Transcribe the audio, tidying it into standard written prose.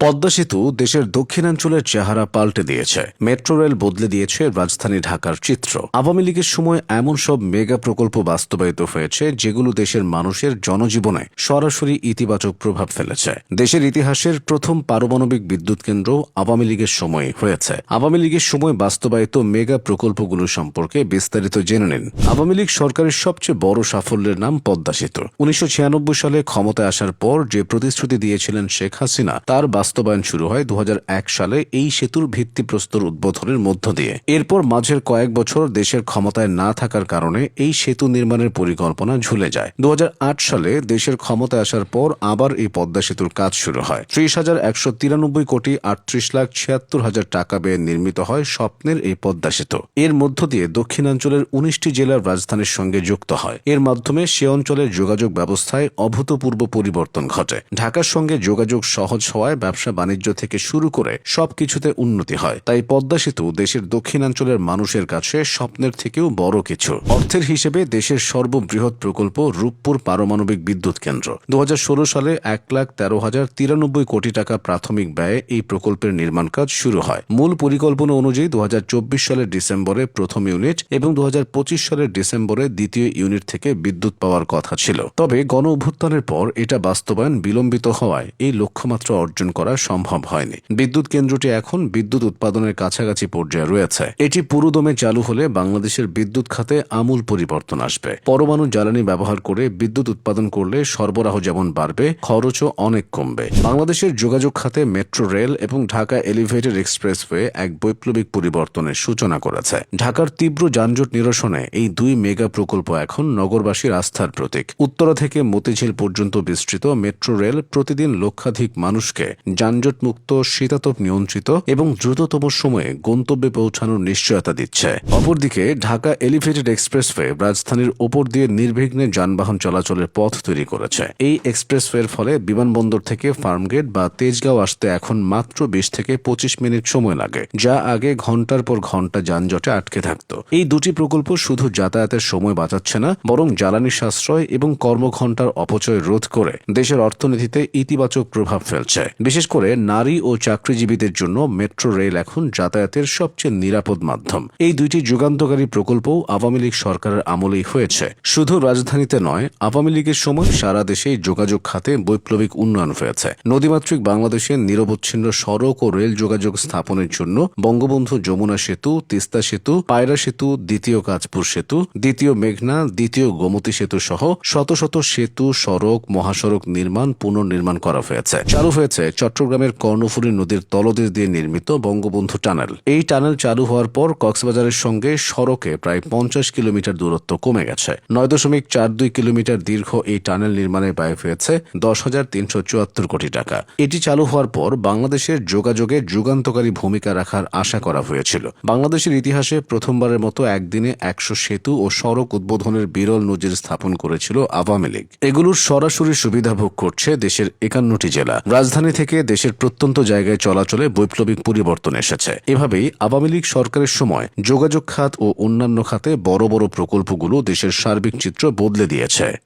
পদ্মা সেতু দেশের দক্ষিণাঞ্চলের চেহারা পাল্টে দিয়েছে। মেট্রো রেল বদলে দিয়েছে রাজধানী ঢাকার চিত্র। আওয়ামী লীগের সময় এমন সব মেগা প্রকল্প বাস্তবায়িত হয়েছে যেগুলো দেশের মানুষের জনজীবনে সরাসরি ইতিবাচক প্রভাব ফেলেছে। দেশের ইতিহাসের প্রথম পারমাণবিক বিদ্যুৎ কেন্দ্র আওয়ামী লীগের সময়ে হয়েছে। আওয়ামী লীগের সময় বাস্তবায়িত মেগা প্রকল্পগুলো সম্পর্কে বিস্তারিত জেনে নিন। আওয়ামী লীগ সরকারের সবচেয়ে বড় সাফল্যের নাম পদ্মা সেতু। ১৯৯৬ সালে ক্ষমতায় আসার পর যে প্রতিশ্রুতি দিয়েছিলেন শেখ হাসিনা তার বাস্তবায়ন শুরু হয় ২০০১ সালে এই সেতুর ভিত্তিপ্রস্তর উদ্বোধনের মধ্য দিয়ে। এরপর মাঝের কয়েক বছর দেশের ক্ষমতায় না থাকার কারণে এই সেতু নির্মাণের পরিকল্পনা ঝুলে যায়। ২০০৮ সালে দেশের ক্ষমতায় আসার পর আবার এই পদ্মা সেতুর কাজ শুরু হয়। ৩০,১৯৩ কোটি ৩৮,৭৬,০০০ টাকা ব্যয়ে নির্মিত হয় স্বপ্নের এই পদ্মা সেতু। এর মধ্য দিয়ে দক্ষিণাঞ্চলের ১৯টি জেলার রাজধানীর সঙ্গে যুক্ত হয়। এর মাধ্যমে সে অঞ্চলের যোগাযোগ ব্যবস্থায় অভূতপূর্ব পরিবর্তন ঘটে। ঢাকার সঙ্গে যোগাযোগ সহজ হওয়ায় ব্যবসা বাণিজ্য থেকে শুরু করে সবকিছুতে উন্নতি হয়। তাই পদ্মা সেতু দেশের দক্ষিণাঞ্চলের মানুষের কাছে স্বপ্নের থেকেও বড় কিছু। অর্থের হিসেবে দেশের সর্ববৃহৎ প্রকল্প রূপপুর পারমাণবিক বিদ্যুৎ কেন্দ্র। ২০১৬ সালে ১,১৩,০৯৩ কোটি টাকা প্রাথমিক ব্যয়ে এই প্রকল্পের নির্মাণ কাজ শুরু হয়। মূল পরিকল্পনা অনুযায়ী ২০২৪ সালের ডিসেম্বরে প্রথম ইউনিট এবং ২০২৫ সালের ডিসেম্বরে দ্বিতীয় ইউনিট থেকে বিদ্যুৎ পাওয়ার কথা ছিল। তবে গণ অভ্যুত্থানের পর এটা বাস্তবায়ন বিলম্বিত হওয়ায় এই লক্ষ্যমাত্রা অর্জন করা সম্ভব হয়নি। বিদ্যুৎ কেন্দ্রটি এখন বিদ্যুৎ উৎপাদনের কাছাকাছি পর্যায়ে রয়েছে। এটি পুরোদমে চালু হলে বাংলাদেশের বিদ্যুৎ খাতে আমূল পরিবর্তন আসবে। পরমাণু জ্বালানি ব্যবহার করে বিদ্যুৎ উৎপাদন করলে সরবরাহ যেমন বাড়বে, খরচও অনেক কমবে। বাংলাদেশের যোগাযোগ খাতে মেট্রো রেল এবং ঢাকা এলিভেটেড এক্সপ্রেসওয়ে এক বৈপ্লবিক পরিবর্তনের সূচনা করেছে। ঢাকার তীব্র যানজট নিরসনে এই দুই মেগা প্রকল্প এখন নগরবাসীর আস্থার প্রতীক। উত্তরা থেকে মতিঝিল পর্যন্ত বিস্তৃত মেট্রো রেল প্রতিদিন লক্ষাধিক মানুষকে যানজটমুক্ত, শীতাতপ নিয়ন্ত্রিত এবং দ্রুততম সময়ে গন্তব্যে পৌঁছানোর নিশ্চয়তা দিচ্ছে। অপরদিকে ঢাকা এলিভেটেড এক্সপ্রেসওয়ে রাজধানীর ওপর দিয়ে নির্বিঘ্নে যানবাহন চলাচলের পথ তৈরি করেছে। এই এক্সপ্রেসওয়ের ফলে বিমানবন্দর থেকে ফার্মগেট বা তেজগাঁও আসতে এখন মাত্র ২০ থেকে ২৫ মিনিট সময় লাগে, যা আগে ঘন্টার পর ঘন্টা যানজটে আটকে থাকত। এই দুটি প্রকল্প শুধু যাতায়াতের সময় বাঁচাচ্ছে না, বরং জ্বালানি সাশ্রয় এবং কর্মঘণ্টার অপচয় রোধ করে দেশের অর্থনীতিতে ইতিবাচক প্রভাব ফেলছে। বিশেষ করে নারী ও চাকরিজীবীদের জন্য মেট্রো রেল এখন যাতায়াতের সবচেয়ে নিরাপদ মাধ্যম। এই দুইটি যুগান্তকারী প্রকল্পও আওয়ামী লীগ সরকারের আমলেই হয়েছে। শুধু রাজধানীতে নয়, আওয়ামী লীগের সময় সারা দেশে যোগাযোগ খাতে বৈপ্লবিক উন্নয়ন হয়েছে। নদীমাতৃক বাংলাদেশে নিরবচ্ছিন্ন সড়ক ও রেল যোগাযোগ স্থাপনের জন্য বঙ্গবন্ধু যমুনা সেতু, তিস্তা সেতু, পায়রা সেতু, দ্বিতীয় কাঁচপুর সেতু, দ্বিতীয় মেঘনা, দ্বিতীয় গোমতী সেতু সহ শত শত সেতু, সড়ক, মহাসড়ক নির্মাণ, পুনর্নির্মাণ করা হয়েছে। চালু হয়েছে চট্টগ্রামের কর্ণফুলী নদীর তলদেশ দিয়ে নির্মিত বঙ্গবন্ধু টানেল। এই টানেল চালু হওয়ার পর কক্সবাজারের সঙ্গে সড়কে প্রায় ৫০ কিলোমিটার দূরত্ব কমে গেছে। ৯.৪২ কিলোমিটার দীর্ঘ এই টানেল নির্মাণে ব্যয় হয়েছে ১০,৩৭৪ কোটি টাকা। এটি চালু হওয়ার পর বাংলাদেশের যোগাযোগে যুগান্তকারী ভূমিকা রাখার আশা করা হয়েছিল। বাংলাদেশের ইতিহাসে প্রথমবারের মতো একদিনে ১০০ সেতু ও সড়ক উদ্বোধনের বিরল নজির স্থাপন করেছিল আওয়ামী লীগ। এগুলোর সরাসরি সুবিধা ভোগ করছে দেশের ৫১টি জেলা। রাজধানী থেকে দেশের প্রত্যন্ত জায়গায় চলাচলে বৈপ্লবিক পরিবর্তন এসেছে। এভাবেই আওয়ামী লীগ সরকারের সময় যোগাযোগ খাত ও অন্যান্য খাতে বড় বড় প্রকল্পগুলো দেশের সার্বিক চিত্র বদলে দিয়েছে।